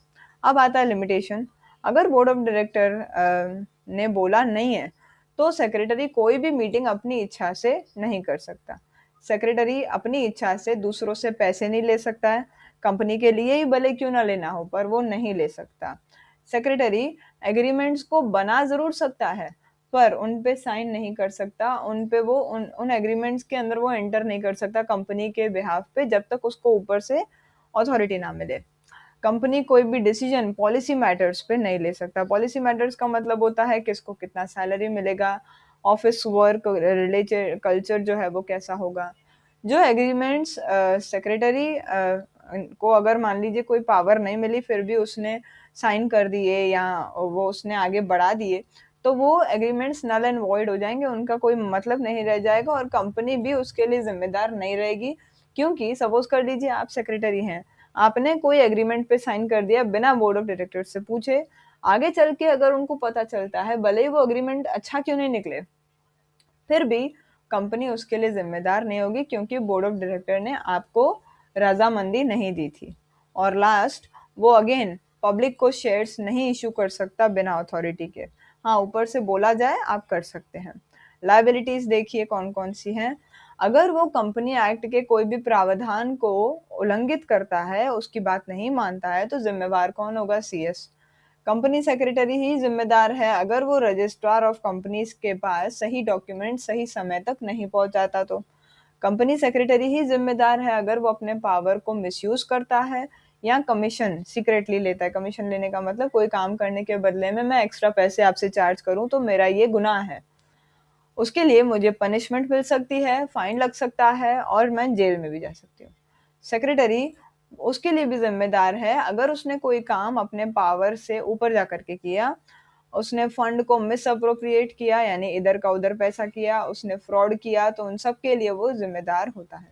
अब आता है लिमिटेशन। अगर बोर्ड ऑफ डायरेक्टर ने बोला नहीं है तो सेक्रेटरी कोई भी मीटिंग अपनी इच्छा से नहीं कर सकता। सेक्रेटरी अपनी इच्छा से दूसरों से पैसे नहीं ले सकता है, कंपनी के लिए ही भले क्यों ना लेना हो, पर वो नहीं ले सकता। सेक्रेटरी एग्रीमेंट्स को बना जरूर सकता है पर उन पे साइन नहीं कर सकता, उन पे वो उन एग्रीमेंट्स के अंदर वो एंटर नहीं कर सकता कंपनी के बिहाफ पे, जब तक उसको ऊपर से अथॉरिटी ना मिले। कंपनी कोई भी डिसीजन पॉलिसी मैटर्स पे नहीं ले सकता। पॉलिसी मैटर्स का मतलब होता है किसको कितना सैलरी मिलेगा, ऑफिस वर्क रिलेटेड कल्चर जो है वो कैसा होगा। जो एग्रीमेंट्स सेक्रेटरी को अगर मान लीजिए कोई पावर नहीं मिली फिर भी उसने साइन कर दिए या वो उसने आगे बढ़ा दिए, तो वो एग्रीमेंट्स नल एंड वॉइड हो जाएंगे, उनका कोई मतलब नहीं रह जाएगा और कंपनी भी उसके लिए जिम्मेदार नहीं रहेगी। क्योंकि सपोज कर लीजिए आप सेक्रेटरी हैं, आपने कोई एग्रीमेंट पे साइन कर दिया बिना बोर्ड ऑफ डायरेक्टर से पूछे, आगे चल के अगर उनको पता चलता है भले ही वो एग्रीमेंट अच्छा क्यों नहीं निकले, फिर भी कंपनी उसके लिए जिम्मेदार नहीं होगी क्योंकि बोर्ड ऑफ डायरेक्टर ने आपको रजामंदी नहीं दी थी। और लास्ट, वो अगेन पब्लिक को शेयर्स नहीं इशू कर सकता बिना अथॉरिटी के। हाँ, ऊपर से बोला जाए आप कर सकते हैं। लाइबिलिटीज देखिए कौन कौन सी हैं। अगर वो कंपनी एक्ट के कोई भी प्रावधान को उल्लंघित करता है, उसकी बात नहीं मानता है, तो जिम्मेवार कौन होगा, सीएस। कंपनी सेक्रेटरी ही जिम्मेदार है अगर वो रजिस्ट्रार ऑफ कंपनीज के पास सही डॉक्यूमेंट सही समय तक नहीं पहुंचाता तो। कंपनी सेक्रेटरी ही जिम्मेदार है अगर वो अपने पावर को मिसयूज करता है या कमीशन सीक्रेटली लेता है। कमीशन लेने का मतलब कोई काम करने के बदले में मैं एक्स्ट्रा पैसे आपसे चार्ज करूं तो मेरा ये गुनाह है, उसके लिए मुझे पनिशमेंट मिल सकती है, फाइन लग सकता है और मैं जेल में भी जा सकती हूँ। सेक्रेटरी उसके लिए भी जिम्मेदार है अगर उसने कोई काम अपने पावर से ऊपर जा करके किया, उसने फंड को मिस अप्रोप्रिएट किया यानी इधर का उधर पैसा किया, उसने फ्रॉड किया, तो उन सब के लिए वो जिम्मेदार होता है।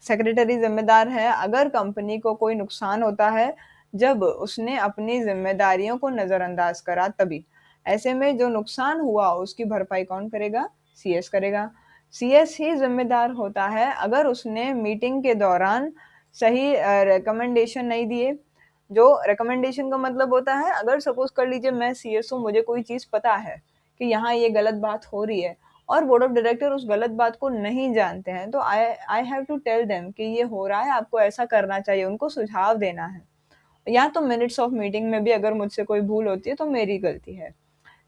सेक्रेटरी जिम्मेदार है अगर कंपनी को कोई नुकसान होता है जब उसने अपनी जिम्मेदारियों को नजरअंदाज करा तभी। ऐसे में जो नुकसान हुआ उसकी भरपाई कौन करेगा? सीएस करेगा। सीएस ही जिम्मेदार होता है अगर उसने मीटिंग के दौरान सही रिकमेंडेशन नहीं दिए। जो रिकमेंडेशन का मतलब होता है, अगर सपोज कर लीजिए मैं सीएस हूँ, मुझे कोई चीज पता है कि यहाँ ये गलत बात हो रही है और बोर्ड ऑफ डायरेक्टर उस गलत बात को नहीं जानते हैं, तो I have to tell them कि ये हो रहा है, आपको ऐसा करना चाहिए, उनको सुझाव देना है। या तो मिनट्स ऑफ मीटिंग में भी अगर मुझसे कोई भूल होती है तो मेरी गलती है।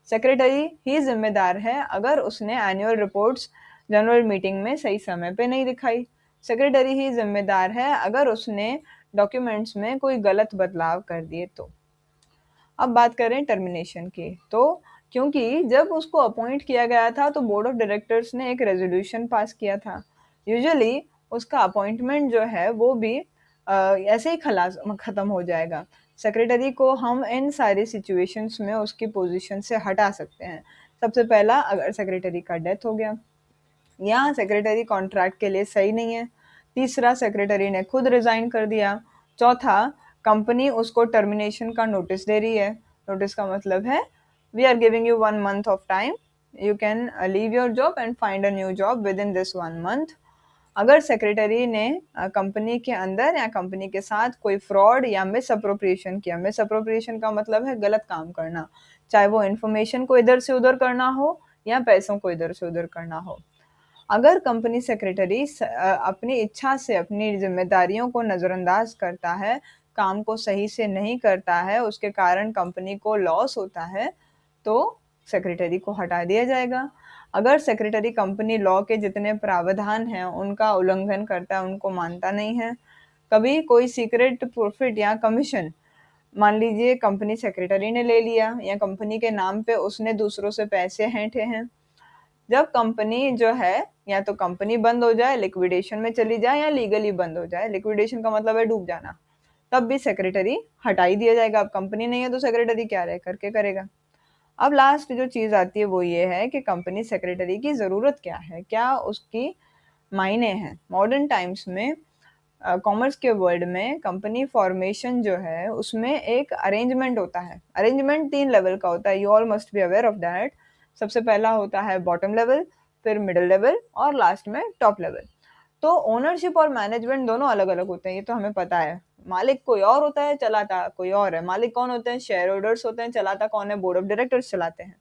सेक्रेटरी ही जिम्मेदार है अगर उसने एनुअल रिपोर्ट्स जनरल मीटिंग में सही समय पे नहीं दिखाई। सेक्रेटरी ही जिम्मेदार है अगर उसने डॉक्यूमेंट्स में कोई गलत बदलाव कर दिए तो। अब बात करें टर्मिनेशन की, तो क्योंकि जब उसको अपॉइंट किया गया था तो बोर्ड ऑफ डायरेक्टर्स ने एक रेजोल्यूशन पास किया था। यूजुअली उसका अपॉइंटमेंट जो है वो भी ऐसे ही खलास खत्म हो जाएगा। सेक्रेटरी को हम इन सारी सिचुएशंस में उसकी पोजीशन से हटा सकते हैं। सबसे पहला, अगर सेक्रेटरी का डेथ हो गया या सेक्रेटरी कॉन्ट्रैक्ट के लिए सही नहीं है। तीसरा, सेक्रेटरी ने खुद रिजाइन कर दिया। चौथा, कंपनी उसको टर्मिनेशन का नोटिस दे रही है। नोटिस का मतलब है we are giving you 1 month of time, you can leave your job and find a new job within this 1 month। अगर सेक्रेटरी ने कंपनी के अंदर या कंपनी के साथ कोई फ्रॉड या मिस अप्रोप्रिएशन किया, मिस अप्रोप्रिएशन का मतलब है गलत काम करना, चाहे वो इंफॉर्मेशन को इधर से उधर करना हो या पैसों को इधर से उधर करना हो। अगर कंपनी सेक्रेटरी अपनी इच्छा से अपनी जिम्मेदारियों को नजरअंदाज करता है, काम को सही से नहीं करता है, उसके कारण कंपनी को लॉस होता है, तो सेक्रेटरी को हटा दिया जाएगा। अगर सेक्रेटरी कंपनी लॉ के जितने प्रावधान हैं उनका उल्लंघन करता है, उनको मानता नहीं है, कभी कोई सीक्रेट प्रॉफिट या कमीशन मान लीजिए कंपनी सेक्रेटरी ने ले लिया या कंपनी के नाम पे उसने दूसरों से पैसे हैंठे हैं, जब कंपनी जो है या तो कंपनी बंद हो जाए, लिक्विडेशन में चली जाए या लीगली बंद हो जाए, लिक्विडेशन का मतलब है डूब जाना, तब भी सेक्रेटरी हटा ही दिया जाएगा। अब कंपनी नहीं है तो सेक्रेटरी क्या रह करके करेगा। अब लास्ट जो चीज आती है वो ये है कि कंपनी सेक्रेटरी की जरूरत क्या है, क्या उसकी मायने हैं। मॉडर्न टाइम्स में कॉमर्स के वर्ल्ड में कंपनी फॉर्मेशन जो है उसमें एक अरेंजमेंट होता है। अरेंजमेंट 3 लेवल का होता है, you all must be aware of that. सबसे पहला होता है बॉटम लेवल, फिर मिडिल लेवल और लास्ट में टॉप लेवल। तो ओनरशिप और मैनेजमेंट दोनों अलग अलग होते हैं, ये तो हमें पता है। मालिक कोई और होता है, चलाता कोई और है। मालिक कौन होते हैं? शेयर होल्डर्स होते हैं। चलाता कौन है? बोर्ड ऑफ डायरेक्टर्स चलाते हैं।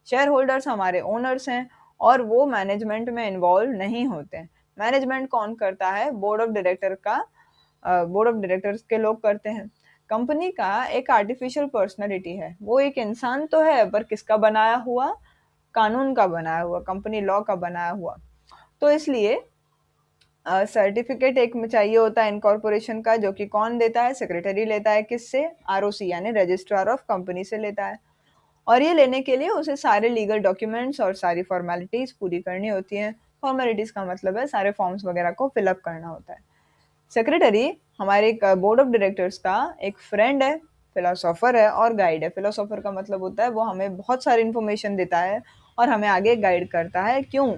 शेयर होल्डर्स हमारे ओनर्स हैं और वो मैनेजमेंट में इन्वॉल्व नहीं होते हैं। मैनेजमेंट कौन करता है? बोर्ड ऑफ डायरेक्टर का बोर्ड ऑफ डायरेक्टर्स के लोग करते हैं। कंपनी का एक आर्टिफिशियल पर्सनैलिटी है, वो एक इंसान तो है पर किसका बनाया हुआ? कानून का बनाया हुआ, कंपनी लॉ का बनाया हुआ। तो इसलिए सर्टिफिकेट एक में चाहिए होता है इनकॉर्पोरेशन का, जो कि कौन देता है? सेक्रेटरी लेता है। किससे? आरओसी यानी रजिस्ट्रार ऑफ कंपनी से लेता है। और ये लेने के लिए उसे सारे लीगल डॉक्यूमेंट्स और सारी फॉर्मेलिटीज पूरी करनी होती हैं। फॉर्मेलिटीज का मतलब है सारे फॉर्म्स वगैरह को फिलअप करना होता है। सेक्रेटरी हमारे बोर्ड ऑफ डायरेक्टर्स का एक फ्रेंड है, फिलोसोफर है और गाइड है। फिलोसोफर का मतलब होता है वो हमें बहुत सारी इन्फॉर्मेशन देता है और हमें आगे गाइड करता है। क्यों?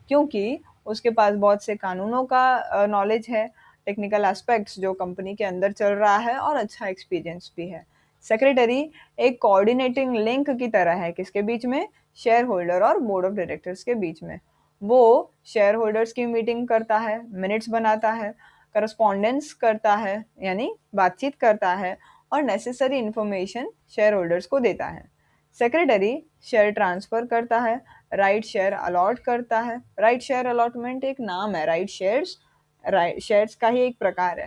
क्योंकि उसके पास बहुत से कानूनों का नॉलेज है, टेक्निकल एस्पेक्ट्स जो कंपनी के अंदर चल रहा है और अच्छा एक्सपीरियंस भी है। सेक्रेटरी एक कोऑर्डिनेटिंग लिंक की तरह है, किसके बीच में? शेयर होल्डर और बोर्ड ऑफ डायरेक्टर्स के बीच में। वो शेयर होल्डर्स की मीटिंग करता है, मिनट्स बनाता है, करस्पॉन्डेंस करता है यानी बातचीत करता है और नेसेसरी इंफॉर्मेशन शेयर होल्डर्स को देता है। सेक्रेटरी शेयर ट्रांसफर करता है, राइट शेयर अलॉट करता है। राइट शेयर अलॉटमेंट एक नाम है, राइट शेयर्स का ही एक प्रकार है।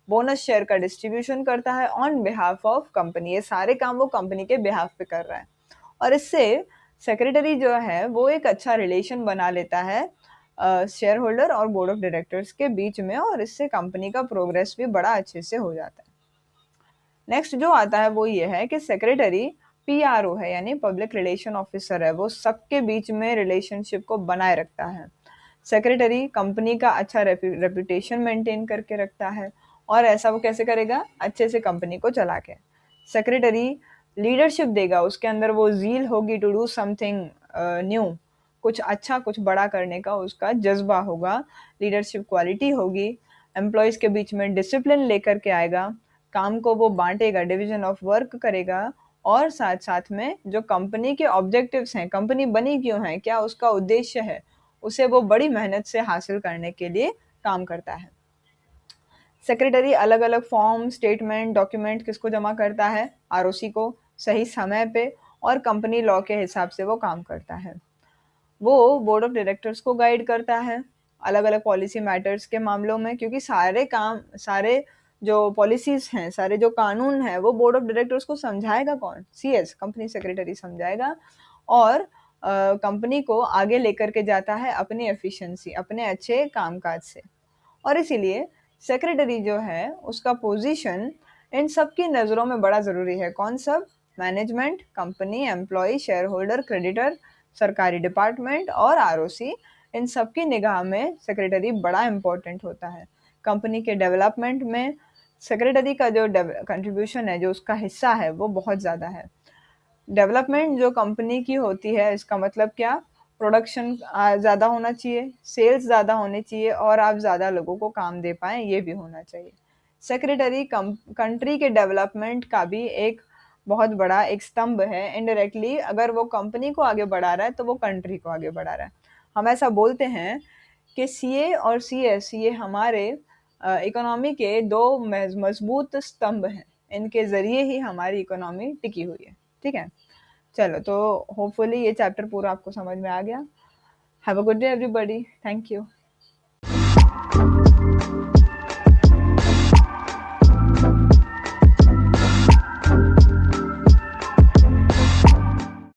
बोनस शेयर का डिस्ट्रीब्यूशन करता है ऑन बिहाफ ऑफ कंपनी। ये सारे काम वो कंपनी के बिहाफ पे कर रहा है और इससे सेक्रेटरी जो है वो एक अच्छा रिलेशन बना लेता है शेयर होल्डर और बोर्ड ऑफ डायरेक्टर्स के बीच में, और इससे कंपनी का प्रोग्रेस भी बड़ा अच्छे से हो जाता है। नेक्स्ट जो आता है वो ये है कि सेक्रेटरी पीआरओ है, यानी पब्लिक रिलेशन ऑफिसर है, वो सबके बीच में रिलेशनशिप को बनाए रखता है। सेक्रेटरी कंपनी का अच्छा रेपुटेशन मेंटेन करके रखता है, और ऐसा वो कैसे करेगा, अच्छे से कंपनी को चला के। सेक्रेटरी लीडरशिप देगा, उसके अंदर वो जील होगी टू डू समथिंग न्यू, कुछ अच्छा कुछ बड़ा करने का उसका जज्बा होगा, लीडरशिप क्वालिटी होगी। एम्प्लॉयज़ के बीच में डिसिप्लिन लेकर के आएगा, काम को वो बांटेगा, डिवीजन ऑफ वर्क करेगा, और साथ साथ में जो कंपनी के ऑब्जेक्टिव्स हैं, कंपनी बनी क्यों है, क्या उसका उद्देश्य है, उसे वो बड़ी मेहनत से हासिल करने के लिए काम करता है। सेक्रेटरी अलग अलग फॉर्म, स्टेटमेंट, डॉक्यूमेंट किसको जमा करता है, आरओसी को, सही समय पे, और कंपनी लॉ के हिसाब से वो काम करता है। वो बोर्ड ऑफ डायरेक्टर्स को गाइड करता है अलग अलग पॉलिसी मैटर्स के मामलों में, क्योंकि सारे जो पॉलिसीज हैं, सारे जो कानून हैं, वो बोर्ड ऑफ डायरेक्टर्स को समझाएगा कौन, सीएस, कंपनी सेक्रेटरी समझाएगा, और कंपनी को आगे लेकर के जाता है अपनी एफिशिएंसी, अपने अच्छे कामकाज से। और इसीलिए सेक्रेटरी जो है उसका पोजीशन इन सब की नज़रों में बड़ा ज़रूरी है। कौन सब, management, company, employee, shareholder, creditor, सरकारी डिपार्टमेंट और आरओसी, इन सब की निगाह में सेक्रेटरी बड़ा इम्पोर्टेंट होता है। कंपनी के डेवलपमेंट में सेक्रेटरी का जो कंट्रीब्यूशन है, जो उसका हिस्सा है, वो बहुत ज़्यादा है। डेवलपमेंट जो कंपनी की होती है, इसका मतलब क्या, प्रोडक्शन ज़्यादा होना चाहिए, सेल्स ज़्यादा होने चाहिए, और आप ज़्यादा लोगों को काम दे पाएँ, ये भी होना चाहिए। सेक्रेटरी कंट्री के डेवलपमेंट का भी एक बहुत बड़ा एक स्तंभ है। इनडायरेक्टली अगर वो कंपनी को आगे बढ़ा रहा है तो वो कंट्री को आगे बढ़ा रहा है। हम ऐसा बोलते हैं कि सीए और सीएस ये हमारे इकोनॉमी के दो मजबूत स्तंभ हैं, इनके ज़रिए ही हमारी इकोनॉमी टिकी हुई है। ठीक है, चलो, तो होपफुली ये चैप्टर पूरा आपको समझ में आ गया। Have a good day everybody, thank you.